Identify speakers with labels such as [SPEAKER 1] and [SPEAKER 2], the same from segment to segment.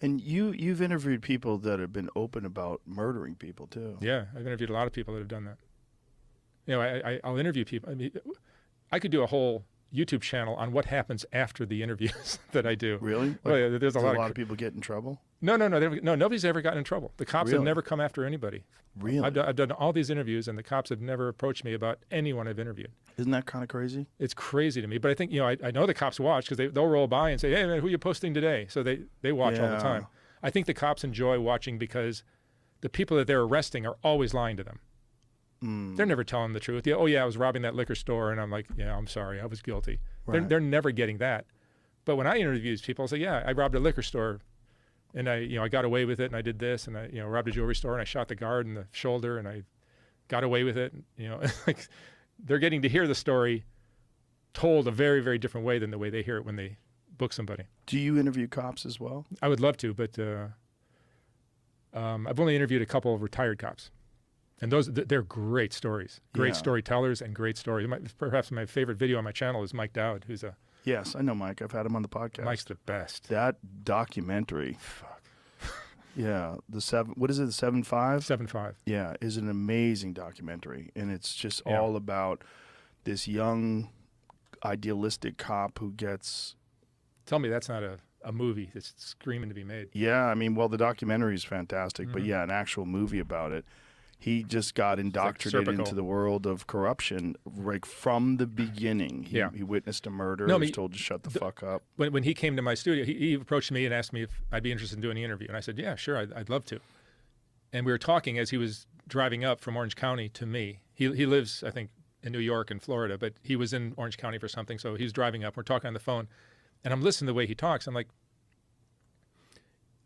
[SPEAKER 1] And you've interviewed people that have been open about murdering people too.
[SPEAKER 2] Yeah, I've interviewed a lot of people that have done that. You know, I'll interview people. I mean, I could do a whole YouTube channel on what happens after the interviews that I do.
[SPEAKER 1] Really? Like,
[SPEAKER 2] Well, yeah, there's a lot
[SPEAKER 1] of people get in trouble.
[SPEAKER 2] No, nobody's ever gotten in trouble. The cops have
[SPEAKER 1] Really?
[SPEAKER 2] never come after anybody.
[SPEAKER 1] Really?
[SPEAKER 2] I've done all these interviews, and the cops have never approached me about anyone I've interviewed.
[SPEAKER 1] Isn't that kind of crazy?
[SPEAKER 2] It's crazy to me, but I think, you know, I know the cops watch because they'll roll by and say, "Hey, man, who are you posting today?" So they watch all the
[SPEAKER 1] Yeah.
[SPEAKER 2] time. I think the cops enjoy watching because the people that they're arresting are always lying to them. They're never telling the truth. Yeah, oh yeah, I was robbing that liquor store, and I'm like, yeah, I'm sorry, I was guilty.
[SPEAKER 1] Right.
[SPEAKER 2] They're never getting that. But when I interview these people, I say, yeah, I robbed a liquor store, and I got away with it, and I did this, and I robbed a jewelry store, and I shot the guard in the shoulder, and I got away with it. And, like, they're getting to hear the story told a very, very different way than the way they hear it when they book somebody.
[SPEAKER 1] Do you interview cops as well?
[SPEAKER 2] I would love to, but I've only interviewed a couple of retired cops. And they're great stories, great
[SPEAKER 1] Yeah.
[SPEAKER 2] storytellers and great stories. Perhaps my favorite video on my channel is Mike Dowd, who's
[SPEAKER 1] Yes, I know Mike. I've had him on the podcast.
[SPEAKER 2] Mike's the best.
[SPEAKER 1] That documentary.
[SPEAKER 2] Fuck.
[SPEAKER 1] Yeah, what is it, the 7.5?
[SPEAKER 2] 7.5.
[SPEAKER 1] Yeah, is an amazing documentary, and it's just
[SPEAKER 2] Yeah.
[SPEAKER 1] all about this young, idealistic cop who gets.
[SPEAKER 2] Tell me that's not a movie that's screaming to be made.
[SPEAKER 1] Yeah, I mean, well, the documentary is fantastic, but yeah, an actual movie about it. He just got indoctrinated into the world of corruption, like from the beginning. He witnessed a murder.
[SPEAKER 2] No, I
[SPEAKER 1] He was
[SPEAKER 2] mean,
[SPEAKER 1] told to shut the fuck up.
[SPEAKER 2] When he came to my studio, he approached me and asked me if I'd be interested in doing an interview. And I said, yeah, sure, I'd love to. And we were talking as he was driving up from Orange County to me. He lives, I think, in New York and Florida, but he was in Orange County for something. So he's driving up. We're talking on the phone. And I'm listening to the way he talks. I'm like,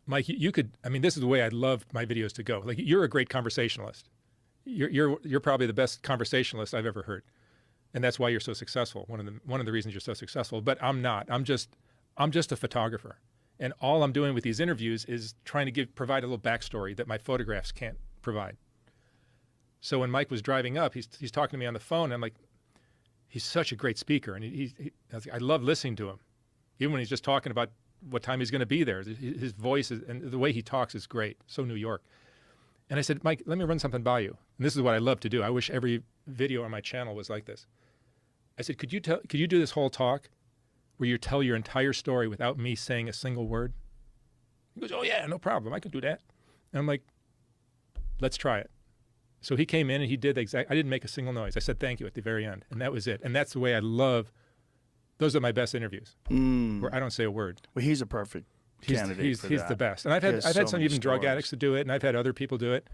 [SPEAKER 2] Mike, you could, I mean, this is the way I'd love my videos to go. Like, you're a great conversationalist. You're probably the best conversationalist I've ever heard. And that's why you're so successful. One of the reasons you're so successful. But I'm not. I'm just a photographer. And all I'm doing with these interviews is trying to provide a little backstory that my photographs can't provide. So when Mike was driving up, he's talking to me on the phone. And I'm like, he's such a great speaker. And I love listening to him. Even when he's just talking about what time he's going to be there. His voice and the way he talks is great. So New York. And I said, Mike, let me run something by you. And this is what I love to do. I wish every video on my channel was like this. I said, could you do this whole talk where you tell your entire story without me saying a single word? He goes, oh yeah, no problem. I can do that. And I'm like, let's try it. So he came in and he did I didn't make a single noise. I said thank you at the very end. And that was it. And that's the way I love, those are my best interviews, where I don't say a word.
[SPEAKER 1] Well, he's a perfect candidate for
[SPEAKER 2] he's
[SPEAKER 1] that.
[SPEAKER 2] the best. And I've had some even drug addicts to do it, and I've had other people do it.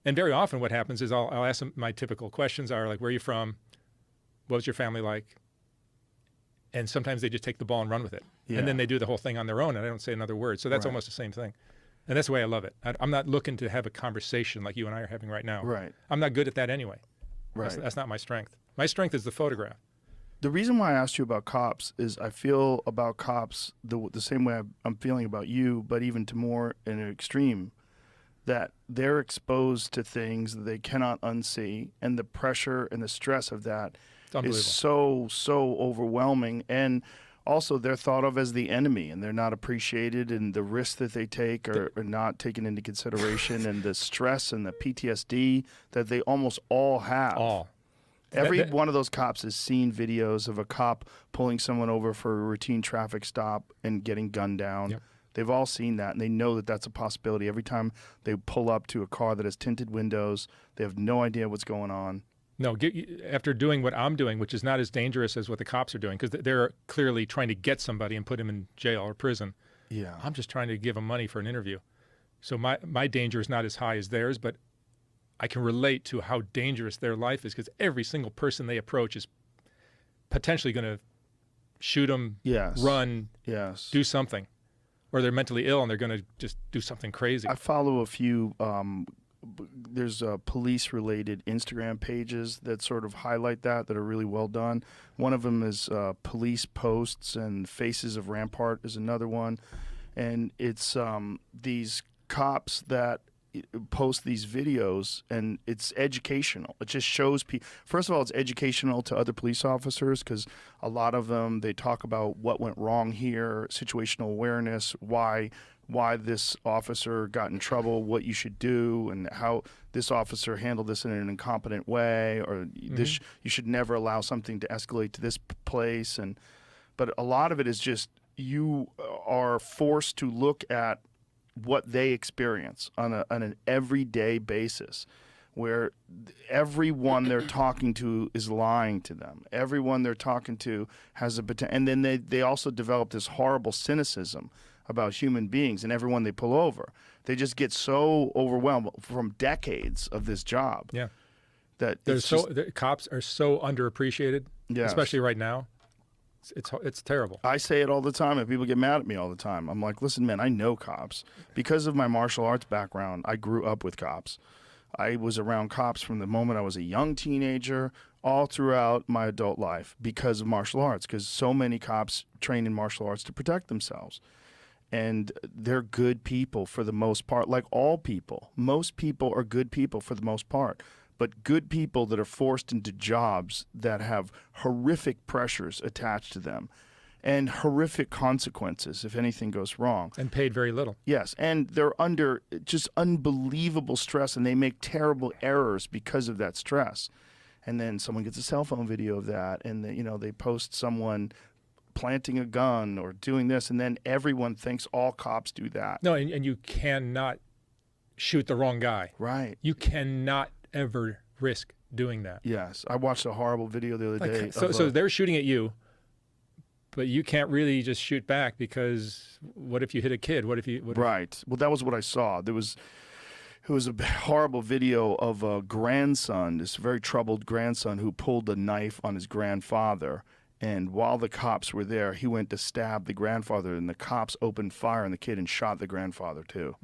[SPEAKER 2] And very often what happens is I'll ask them, my typical questions are like, where are you from? What was your family like? And sometimes they just take the ball and run with it.
[SPEAKER 1] Yeah.
[SPEAKER 2] And then they do the whole thing on their own, and I don't say another word. So that's almost the same thing. And that's the way I love it. I'm not looking to have a conversation like you and I are having right now.
[SPEAKER 1] Right.
[SPEAKER 2] I'm not good at that anyway.
[SPEAKER 1] Right.
[SPEAKER 2] That's not my strength. My strength is the photograph.
[SPEAKER 1] The reason why I asked you about cops is I feel about cops the same way I'm feeling about you, but even to more in an extreme, that they're exposed to things that they cannot unsee, and the pressure and the stress of that is so overwhelming. And also they're thought of as the enemy, and they're not appreciated, and the risks that they take are not taken into consideration, and the stress and the PTSD that they almost all have. Every one of those cops has seen videos of a cop pulling someone over for a routine traffic stop and getting gunned down.
[SPEAKER 2] Yep.
[SPEAKER 1] They've all seen that, and they know that that's a possibility. Every time they pull up to a car that has tinted windows, they have no idea what's going on.
[SPEAKER 2] No, after doing what I'm doing, which is not as dangerous as what the cops are doing, because they're clearly trying to get somebody and put him in jail or prison.
[SPEAKER 1] Yeah.
[SPEAKER 2] I'm just trying to give them money for an interview. So my danger is not as high as theirs, but I can relate to how dangerous their life is, because every single person they approach is potentially going to shoot them, run, do something. Or they're mentally ill and they're going to just do something crazy.
[SPEAKER 1] I follow a few, there's police-related Instagram pages that sort of highlight that are really well done. One of them is Police Posts, and Faces of Rampart is another one. And it's these cops that post these videos, and it's educational. It just shows people. First of all, it's educational to other police officers, because a lot of them, they talk about what went wrong here, situational awareness, why why this officer got in trouble, what you should do, and how this officer handled this in an incompetent way, or this you should never allow something to escalate to this place. But a lot of it is just you are forced to look at what they experience on an everyday basis, where everyone they're talking to is lying to them. Everyone they're talking to has a potential, and then they also develop this horrible cynicism about human beings and everyone they pull over. They just get so overwhelmed from decades of this job.
[SPEAKER 2] Yeah.
[SPEAKER 1] That
[SPEAKER 2] The cops are so underappreciated,
[SPEAKER 1] Yes.
[SPEAKER 2] especially right now. It's terrible.
[SPEAKER 1] I say it all the time, and people get mad at me all the time. I'm like, listen, man, I know cops. Because of my martial arts background, I grew up with cops. I was around cops from the moment I was a young teenager all throughout my adult life because of martial arts, because so many cops train in martial arts to protect themselves. And they're good people for the most part, like all people. Most people are good people for the most part. But good people that are forced into jobs that have horrific pressures attached to them and horrific consequences if anything goes wrong.
[SPEAKER 2] And paid very little.
[SPEAKER 1] Yes, and they're under just unbelievable stress, and they make terrible errors because of that stress. And then someone gets a cell phone video of that, and they post someone planting a gun or doing this, and then everyone thinks all cops do that.
[SPEAKER 2] No, and you cannot shoot the wrong guy.
[SPEAKER 1] Right.
[SPEAKER 2] You cannot ever risk doing that.
[SPEAKER 1] Yes, I watched a horrible video the other day.
[SPEAKER 2] So they're shooting at you, but you can't really just shoot back, because what if you hit a kid?
[SPEAKER 1] Right. Well, that was what I saw. It was a horrible video of a grandson, this very troubled grandson, who pulled a knife on his grandfather. And while the cops were there, he went to stab the grandfather, and the cops opened fire on the kid and shot the grandfather too.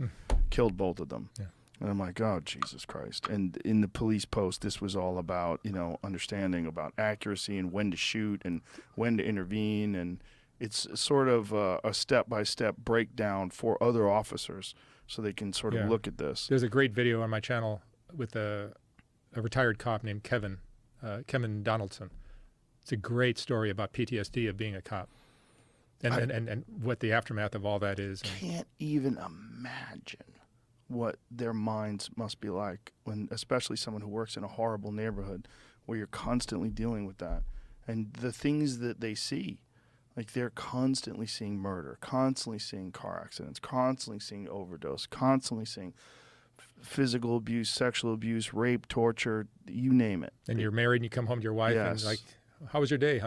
[SPEAKER 1] Killed both of them.
[SPEAKER 2] Yeah.
[SPEAKER 1] And I'm like, oh, Jesus Christ. And in the police post, this was all about, understanding about accuracy and when to shoot and when to intervene. And it's sort of a step-by-step breakdown for other officers so they can sort of look at this.
[SPEAKER 2] There's a great video on my channel with a retired cop named Kevin Donaldson. It's a great story about PTSD of being a cop and what the aftermath of all that is.
[SPEAKER 1] Can't even imagine what their minds must be like when, especially someone who works in a horrible neighborhood where you're constantly dealing with that. And the things that they see, like they're constantly seeing murder, constantly seeing car accidents, constantly seeing overdose, constantly seeing physical abuse, sexual abuse, rape, torture, you name it.
[SPEAKER 2] And you're married and you come home to your wife and like, how was your day, honey?